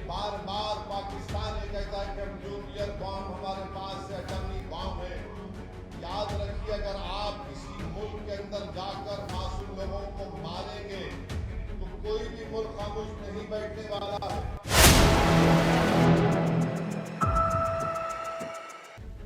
बार बार पाकिस्तान ये कहता है कि हम न्यूक्लियर बॉम्ब हमारे पास है, एटॉमिक बॉम्ब है। याद रखिए, अगर आप किसी मुल्क के अंदर जाकर मासूम लोगों को मारेंगे तो कोई भी मुल्क खामोश नहीं बैठने वाला है।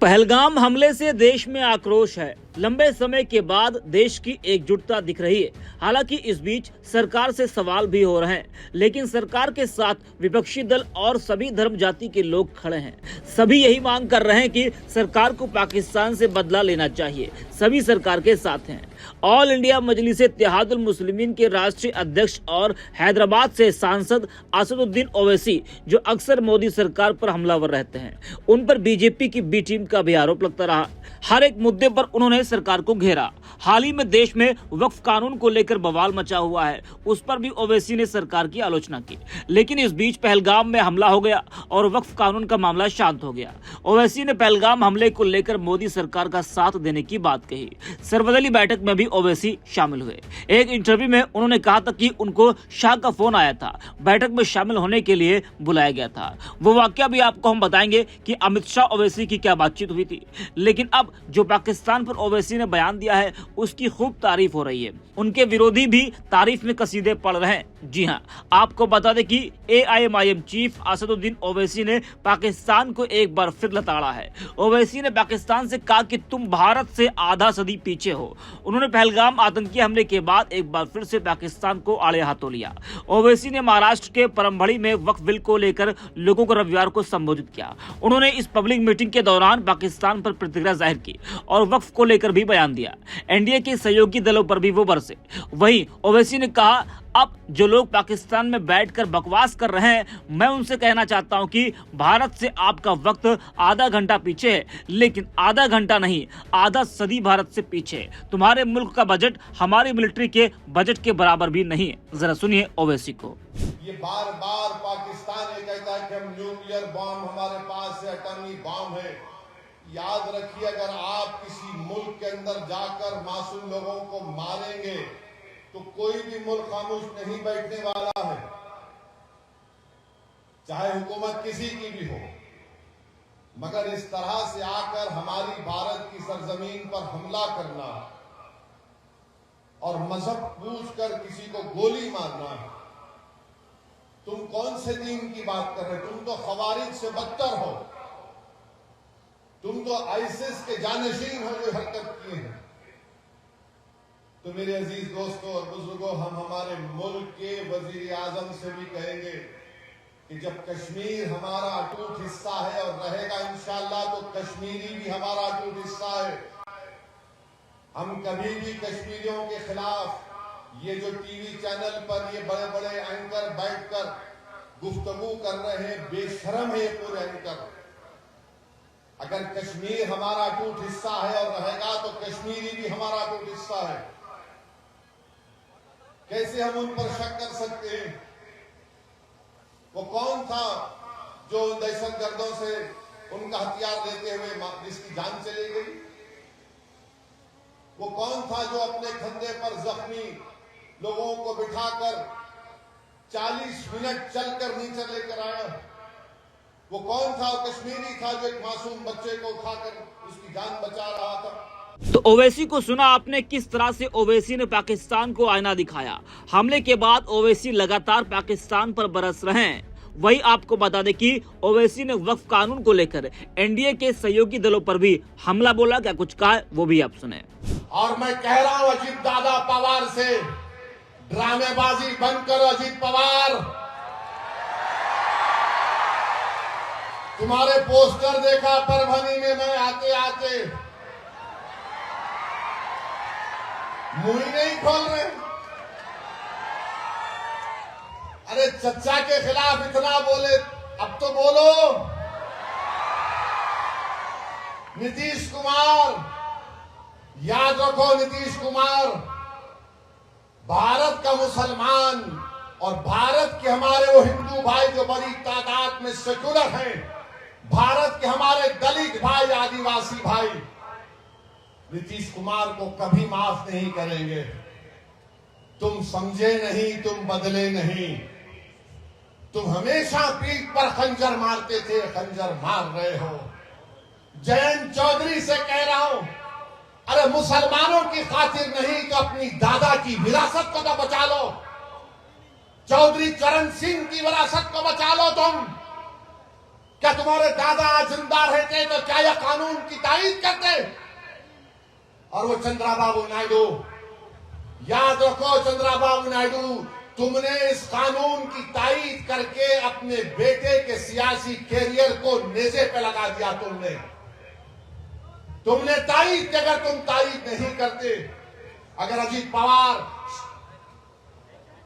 पहलगाम हमले से देश में आक्रोश है। लंबे समय के बाद देश की एकजुटता दिख रही है। हालांकि इस बीच सरकार से सवाल भी हो रहे हैं, लेकिन सरकार के साथ विपक्षी दल और सभी धर्म जाति के लोग खड़े हैं। सभी यही मांग कर रहे हैं कि सरकार को पाकिस्तान से बदला लेना चाहिए। सभी सरकार के साथ हैं। ऑल इंडिया मजलिस इत्तेहादुल मुस्लिमीन के राष्ट्रीय अध्यक्ष और हैदराबाद से सांसद असदुद्दीन ओवैसी, जो अक्सर मोदी सरकार पर हमलावर रहते हैं, उन पर बीजेपी की बी टीम का भी आरोप लगता रहा। हर एक मुद्दे पर उन्होंने सरकार को घेरा। हाल ही में देश में वक्फ कानून को लेकर बवाल मचा हुआ है, उस पर भी ओवैसी ने सरकार की आलोचना की। लेकिन इस बीच पहलगाम में हमला हो गया और वक्फ कानून का मामला शांत हो गया। ओवैसी ने पहलगाम हमले को लेकर मोदी सरकार का साथ देने की बात कही। सर्वदलीय बैठक में भी ओवैसी शामिल हुए। एक इंटरव्यू में उन्होंने कहा था कि उनको शाह का फोन आया था, बैठक में शामिल होने के लिए बुलाया गया था। वो वाकया भी आपको हम बताएंगे कि अमित शाह ओवैसी की क्या बातचीत हुई थी। लेकिन अब जो पाकिस्तान पर ओवैसी ने बयान दिया है, उसकी खूब तारीफ हो रही है। उनके विरोधी भी तारीफ में कसीदे पढ़ रहे हैं। जी हां, आपको बता दें कि AIMIM चीफ असदुद्दीन ओवैसी ने पाकिस्तान को एक बार फिर लताड़ा है। ओवैसी ने पाकिस्तान से कहा कि तुम भारत से आधा सदी पीछे हो। उन्होंने पहलगाम आतंकी हमले के बाद एक बार फिर से पाकिस्तान को आड़े हाथों लिया। ओवैसी ने महाराष्ट्र के परमबड़ी में वक्फ बिल को लेकर लोगों को रविवार को संबोधित किया। उन्होंने इस पब्लिक मीटिंग के दौरान पाकिस्तान पर प्रतिक्रिया जाहिर की और वक्फ को लेकर भी बयान दिया। एनडीए के सहयोगी दलों पर भी वो बरसे। वहीं ओवैसी ने कहा, अब जो लोग पाकिस्तान में बैठकर बकवास कर रहे हैं, मैं उनसे कहना चाहता हूं कि भारत से आपका वक्त आधा घंटा पीछे है, लेकिन आधा घंटा नहीं, आधा सदी भारत से पीछे है। तुम्हारे मुल्क का बजट हमारी मिलिट्री के बजट के बराबर भी नहीं है। जरा सुनिए ओवैसी को। ये बार बार पाकिस्तान ये कहता है कि हम न्यूक्लियर बॉम्ब हमारे पास है, एटॉमिक बॉम्ब है। याद रखिए, अगर आप किसी मुल्क के अंदर जाकर मासूम लोगों को मारेंगे तो कोई भी मुल्क खामोश नहीं बैठने वाला है, चाहे हुकूमत किसी की भी हो। मगर इस तरह से आकर हमारी भारत की सरजमीन पर हमला करना और मजहब पूछकर किसी को गोली मारना, तुम कौन से दीन की बात कर रहे हो? तुम तो खवारिज से बदतर हो। तुम तो आईसिस के जानशीन हो जो हरकत किए हैं। तो मेरे अजीज दोस्तों और बुजुर्गों, हम हमारे मुल्क के वजीर आजम से भी कहेंगे कि जब कश्मीर हमारा अटूट हिस्सा है और रहेगा इंशाअल्लाह, तो कश्मीरी भी हमारा अटूट हिस्सा है। हम कभी भी कश्मीरियों के खिलाफ ये जो टीवी चैनल पर ये बड़े बड़े एंकर बैठकर गुफ्तगू कर रहे हैं, बेशरम है ये पूरे एंकर। अगर कश्मीर हमारा अटूट हिस्सा है और रहेगा, तो कश्मीरी भी हमारा अटूट हिस्सा है। कैसे हम उन पर शक कर सकते हैं? वो कौन था जो दहशतगर्दों से उनका हथियार लेते हुए जिसकी जान चली गई? वो कौन था जो अपने कंधे पर जख्मी लोगों को बिठाकर 40 मिनट चलकर नीचे लेकर आया? वो कौन था? कश्मीरी था जो एक मासूम बच्चे को उठाकर उसकी जान बचा रहा था। तो ओवैसी को सुना आपने, किस तरह से ओवैसी ने पाकिस्तान को आईना दिखाया। हमले के बाद ओवैसी लगातार पाकिस्तान पर बरस रहे हैं। वही आपको बता दें कि ओवैसी ने वक्फ कानून को लेकर एनडीए के सहयोगी दलों पर भी हमला बोला। क्या कुछ कहा है वो भी आप सुने। और मैं कह रहा हूं अजीत दादा पवार से, ड्रामेबाजी बंद करो अजीत पवार। तुम्हारे पोस्टर देखा परभनी में मैं आते आते, मुंह नहीं खोल रहे। अरे चच्चा के खिलाफ इतना बोले, अब तो बोलो। नीतीश कुमार, याद रखो, नीतीश कुमार भारत का मुसलमान और भारत के हमारे वो हिंदू भाई जो बड़ी तादाद में सेकुलर हैं, भारत के हमारे दलित भाई, आदिवासी भाई, नीतीश कुमार को कभी माफ नहीं करेंगे। तुम समझे नहीं, तुम बदले नहीं। तुम हमेशा पीठ पर खंजर मारते थे, खंजर मार रहे हो। जयंत चौधरी से कह रहा हूं, अरे मुसलमानों की खातिर नहीं तो अपनी दादा की विरासत को तो बचा लो। चौधरी चरण सिंह की विरासत को बचा लो तुम। क्या तुम्हारे दादा जिंदा रहते तो क्या यह कानून की तायीद करते? और वो चंद्राबाबू नायडू, याद रखो चंद्राबाबू नायडू, तुमने इस कानून की तायीद करके अपने बेटे के सियासी कैरियर को नेज़े पे लगा दिया। तुमने तायीद की, अगर तुम तायीद नहीं करते, अगर अजीत पवार,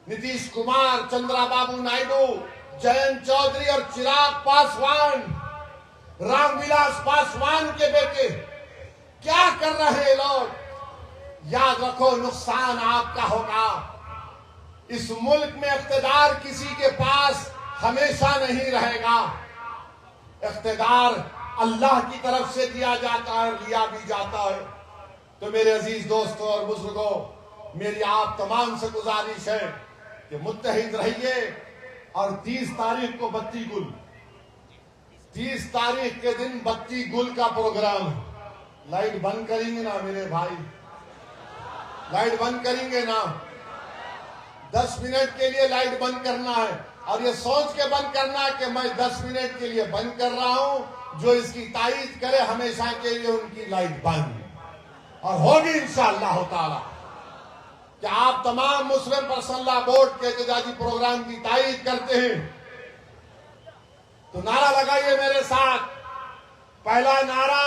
नीतीश कुमार, चंद्राबाबू नायडू, जयंत चौधरी और चिराग पासवान, रामविलास पासवान के बेटे क्या कर रहे हैं लोग, याद रखो नुकसान आपका होगा। इस मुल्क में इख्तिदार किसी के पास हमेशा नहीं रहेगा। इख्तिदार अल्लाह की तरफ से दिया जाता है, लिया भी जाता है। तो मेरे अजीज दोस्तों और बुजुर्गों, मेरी आप तमाम से गुजारिश है कि मुत्तहिद रहिए। और 30 तारीख को बत्ती गुल, 30 तारीख के दिन बत्ती गुल का प्रोग्राम। लाइट बंद करेंगे ना मेरे भाई, लाइट बंद करेंगे ना। 10 मिनट के लिए लाइट बंद करना है और ये सोच के बंद करना है कि मैं 10 मिनट के लिए बंद कर रहा हूं। जो इसकी तायीद करे हमेशा के लिए उनकी लाइट बंद, और होगी इंशाअल्लाह ताला। क्या आप तमाम मुस्लिम पर्सनल लॉ बोर्ड के एहतजाजी प्रोग्राम की तायीद करते हैं तो नारा लगाइए मेरे साथ। पहला नारा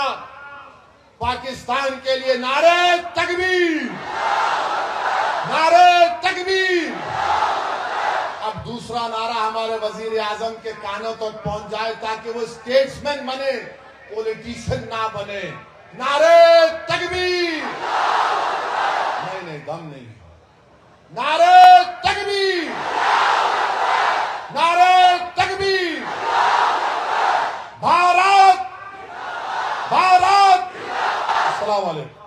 पाकिस्तान के लिए, नारे तकबीर, नारे तकबीर। अब दूसरा नारा हमारे वजीर आजम के कानों तक पहुंच जाए ताकि वो स्टेट्समैन बने, पॉलिटिशियन ना बने। नारे तकबीर, नहीं दम नहीं। नारे तकबीर, नारे तकबीर, भारत भारत। अस्सलाम वालेकुम।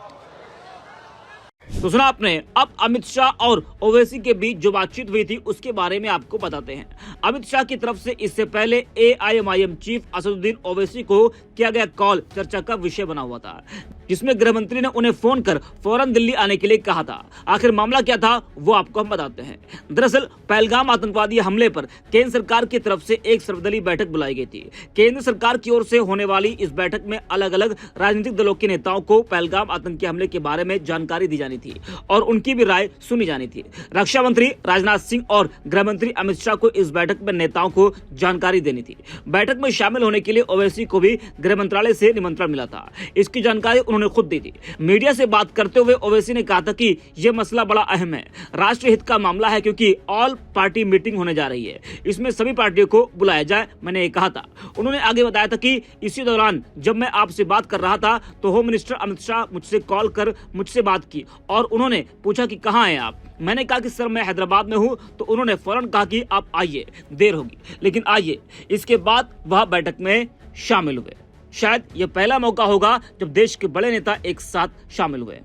तो सुना आपने। अब अमित शाह और ओवैसी के बीच जो बातचीत हुई थी उसके बारे में आपको बताते हैं। अमित शाह की तरफ से इससे पहले AIMIM चीफ असदुद्दीन ओवैसी को किया गया कॉल चर्चा का विषय बना हुआ था, जिसमें गृह मंत्री ने उन्हें फोन कर फौरन दिल्ली आने के लिए कहा था। आखिर मामला क्या था वो आपको हम बताते हैं। दरअसल पहलगाम आतंकवादी हमले पर केंद्र सरकार की तरफ से एक सर्वदलीय बैठक बुलाई गई थी। केंद्र सरकार की ओर से होने वाली इस बैठक में अलग अलग राजनीतिक दलों के नेताओं को पहलगाम आतंकी हमले के बारे में जानकारी दी जानी थी और उनकी भी राय सुनी जानी थी। रक्षा मंत्री राजनाथ सिंह और गृह मंत्री अमित शाह को इस बैठक में नेताओं को जानकारी देनी थी। बैठक में शामिल होने के लिए ओवैसी को भी गृह मंत्रालय से निमंत्रण मिला था। इसकी जानकारी उन्होंने खुद दी थी। मीडिया से बात करते हुए ओवैसी ने कहा था कि यह मसला बड़ा अहम है, राष्ट्रीय हित का मामला है, क्योंकि ऑल पार्टी मीटिंग होने जा रही है, इसमें सभी पार्टियों को बुलाया जाए, मैंने ये कहा था। उन्होंने आगे बताया था कि इसी दौरान जब मैं आपसे बात कर रहा था तो होम मिनिस्टर अमित शाह मुझसे कॉल कर मुझसे बात की और उन्होंने पूछा कि कहाँ हैं आप। मैंने कहा कि सर मैं हैदराबाद में हूं, तो उन्होंने फौरन कहा कि आप आइए, देर होगी लेकिन आइए। इसके बाद वह बैठक में शामिल हुए। शायद यह पहला मौका होगा जब देश के बड़े नेता एक साथ शामिल हुए।